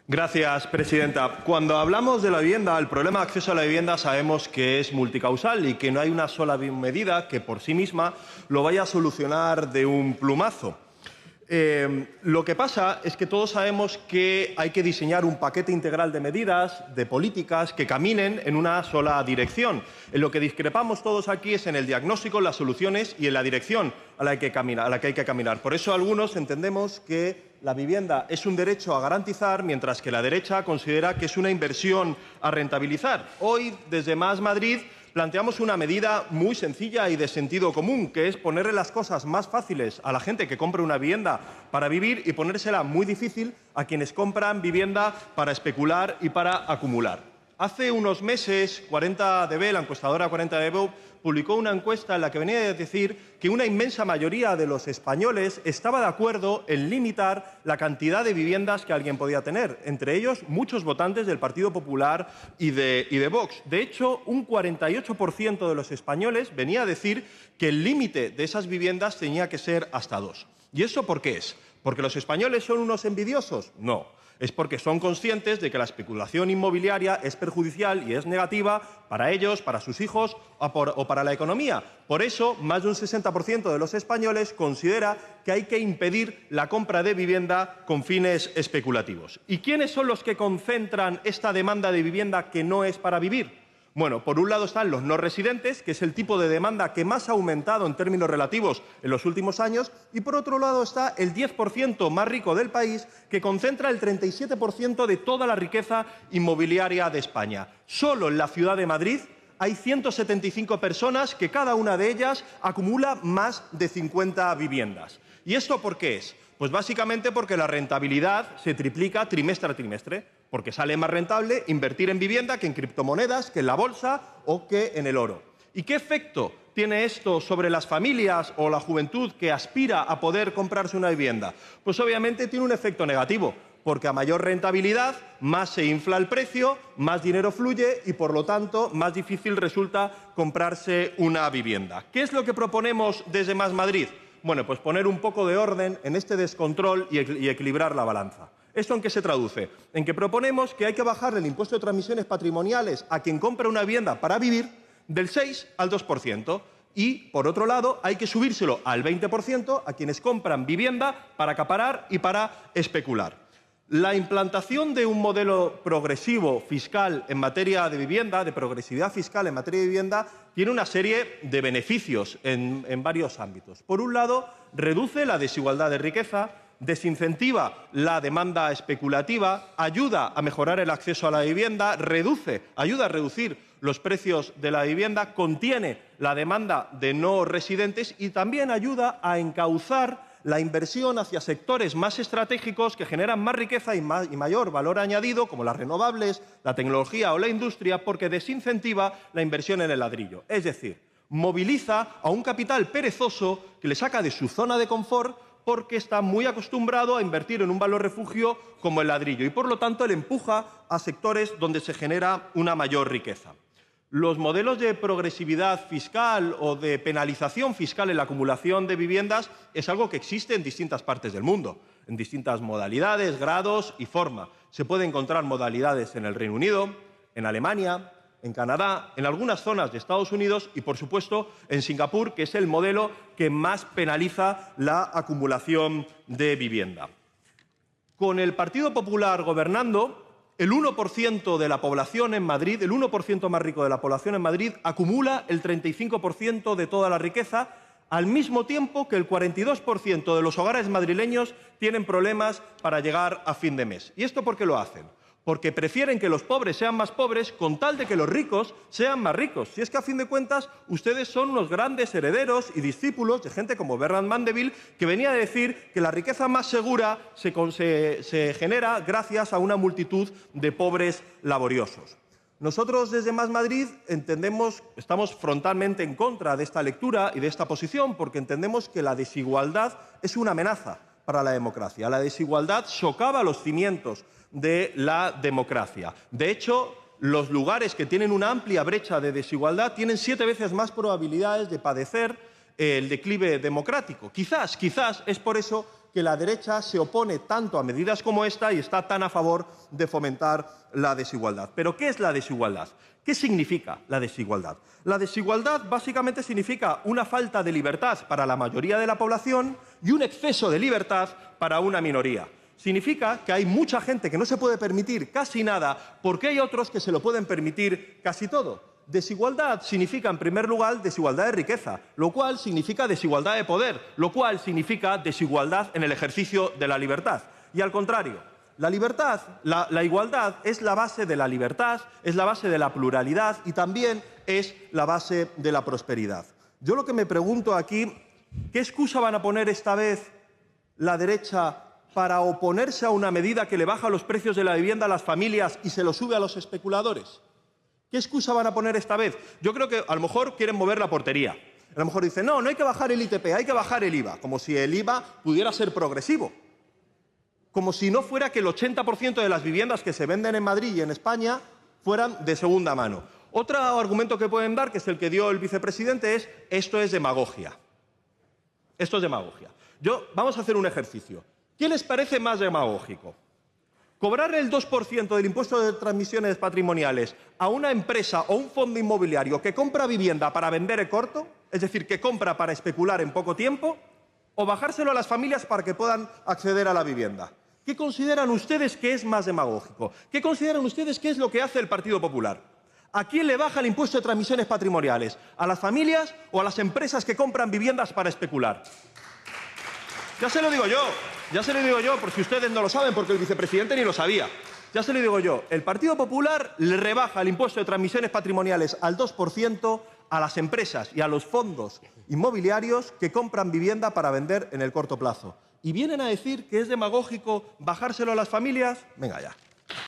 Gracias, presidenta. Cuando hablamos de la vivienda, el problema de acceso a la vivienda sabemos que es multicausal y que no hay una sola medida que por sí misma lo vaya a solucionar de un plumazo. Lo que pasa es que todos sabemos que hay que diseñar un paquete integral de medidas, de políticas que caminen en una sola dirección. En lo que discrepamos todos aquí es en el diagnóstico, las soluciones y en la dirección a la que hay que caminar. Por eso algunos entendemos que la vivienda es un derecho a garantizar, mientras que la derecha considera que es una inversión a rentabilizar. Hoy, desde Más Madrid, planteamos una medida muy sencilla y de sentido común, que es ponerle las cosas más fáciles a la gente que compra una vivienda para vivir y ponérsela muy difícil a quienes compran vivienda para especular y para acumular. Hace unos meses, 40dB, la encuestadora 40dB, publicó una encuesta en la que venía a decir que una inmensa mayoría de los españoles estaba de acuerdo en limitar la cantidad de viviendas que alguien podía tener, entre ellos muchos votantes del Partido Popular y de Vox. De hecho, un 48% de los españoles venía a decir que el límite de esas viviendas tenía que ser hasta 2. ¿Y eso por qué es? ¿Porque los españoles son unos envidiosos? No. Es porque son conscientes de que la especulación inmobiliaria es perjudicial y es negativa para ellos, para sus hijos o para la economía. Por eso, más de un 60% de los españoles considera que hay que impedir la compra de vivienda con fines especulativos. ¿Y quiénes son los que concentran esta demanda de vivienda que no es para vivir? Bueno, por un lado están los no residentes, que es el tipo de demanda que más ha aumentado en términos relativos en los últimos años, y por otro lado está el 10% más rico del país, que concentra el 37% de toda la riqueza inmobiliaria de España. Solo en la ciudad de Madrid hay 175 personas que cada una de ellas acumula más de 50 viviendas. ¿Y esto por qué es? Pues básicamente porque la rentabilidad se triplica trimestre a trimestre, porque sale más rentable invertir en vivienda que en criptomonedas, que en la bolsa o que en el oro. ¿Y qué efecto tiene esto sobre las familias o la juventud que aspira a poder comprarse una vivienda? Pues obviamente tiene un efecto negativo, porque a mayor rentabilidad, más se infla el precio, más dinero fluye y, por lo tanto, más difícil resulta comprarse una vivienda. ¿Qué es lo que proponemos desde Más Madrid? Bueno, pues poner un poco de orden en este descontrol y equilibrar la balanza. ¿Esto en qué se traduce? En que proponemos que hay que bajar el impuesto de transmisiones patrimoniales a quien compra una vivienda para vivir del 6 al 2%. Y, por otro lado, hay que subírselo al 20% a quienes compran vivienda para acaparar y para especular. La implantación de un modelo progresivo fiscal en materia de vivienda, de progresividad fiscal en materia de vivienda, tiene una serie de beneficios en varios ámbitos. Por un lado, reduce la desigualdad de riqueza, desincentiva la demanda especulativa, ayuda a mejorar el acceso a la vivienda, ayuda a reducir los precios de la vivienda, contiene la demanda de no residentes y también ayuda a encauzar la inversión hacia sectores más estratégicos que generan más riqueza y mayor valor añadido, como las renovables, la tecnología o la industria, porque desincentiva la inversión en el ladrillo. Es decir, moviliza a un capital perezoso que le saca de su zona de confort porque está muy acostumbrado a invertir en un valor refugio como el ladrillo y, por lo tanto, le empuja a sectores donde se genera una mayor riqueza. Los modelos de progresividad fiscal o de penalización fiscal en la acumulación de viviendas es algo que existe en distintas partes del mundo, en distintas modalidades, grados y forma. Se pueden encontrar modalidades en el Reino Unido, en Alemania, en Canadá, en algunas zonas de Estados Unidos y, por supuesto, en Singapur, que es el modelo que más penaliza la acumulación de vivienda. Con el Partido Popular gobernando, el 1% de la población en Madrid, el 1% más rico de la población en Madrid, acumula el 35% de toda la riqueza, al mismo tiempo que el 42% de los hogares madrileños tienen problemas para llegar a fin de mes. ¿Y esto por qué lo hacen? Porque prefieren que los pobres sean más pobres con tal de que los ricos sean más ricos. Si es que, a fin de cuentas, ustedes son unos grandes herederos y discípulos de gente como Bernard Mandeville, que venía a decir que la riqueza más segura se genera gracias a una multitud de pobres laboriosos. Nosotros, desde Más Madrid, estamos frontalmente en contra de esta lectura y de esta posición, porque entendemos que la desigualdad es una amenaza para la democracia. La desigualdad socava los cimientos de la democracia. De hecho, los lugares que tienen una amplia brecha de desigualdad tienen 7 veces más probabilidades de padecer el declive democrático. Quizás es por eso que la derecha se opone tanto a medidas como esta y está tan a favor de fomentar la desigualdad. ¿Pero qué es la desigualdad? ¿Qué significa la desigualdad? La desigualdad básicamente significa una falta de libertad para la mayoría de la población y un exceso de libertad para una minoría. Significa que hay mucha gente que no se puede permitir casi nada porque hay otros que se lo pueden permitir casi todo. Desigualdad significa, en primer lugar, desigualdad de riqueza, lo cual significa desigualdad de poder, lo cual significa desigualdad en el ejercicio de la libertad. Y al contrario, la libertad, la igualdad es la base de la libertad, es la base de la pluralidad y también es la base de la prosperidad. Yo lo que me pregunto aquí, ¿qué excusa van a poner esta vez la derecha para oponerse a una medida que le baja los precios de la vivienda a las familias y se lo sube a los especuladores? ¿Qué excusa van a poner esta vez? Yo creo que a lo mejor quieren mover la portería. A lo mejor dicen, no hay que bajar el ITP, hay que bajar el IVA, como si el IVA pudiera ser progresivo. Como si no fuera que el 80% de las viviendas que se venden en Madrid y en España fueran de segunda mano. Otro argumento que pueden dar, que es el que dio el vicepresidente, es esto es demagogia. Esto es demagogia. Vamos a hacer un ejercicio. ¿Qué les parece más demagógico? ¿Cobrar el 2% del impuesto de transmisiones patrimoniales a una empresa o un fondo inmobiliario que compra vivienda para vender en corto, es decir, que compra para especular en poco tiempo, o bajárselo a las familias para que puedan acceder a la vivienda? ¿Qué consideran ustedes que es más demagógico? ¿Qué consideran ustedes que es lo que hace el Partido Popular? ¿A quién le baja el impuesto de transmisiones patrimoniales? ¿A las familias o a las empresas que compran viviendas para especular? Ya se lo digo yo, por si ustedes no lo saben, porque el vicepresidente ni lo sabía. Ya se lo digo yo, el Partido Popular le rebaja el impuesto de transmisiones patrimoniales al 2% a las empresas y a los fondos inmobiliarios que compran vivienda para vender en el corto plazo. ¿Y vienen a decir que es demagógico bajárselo a las familias? Venga ya.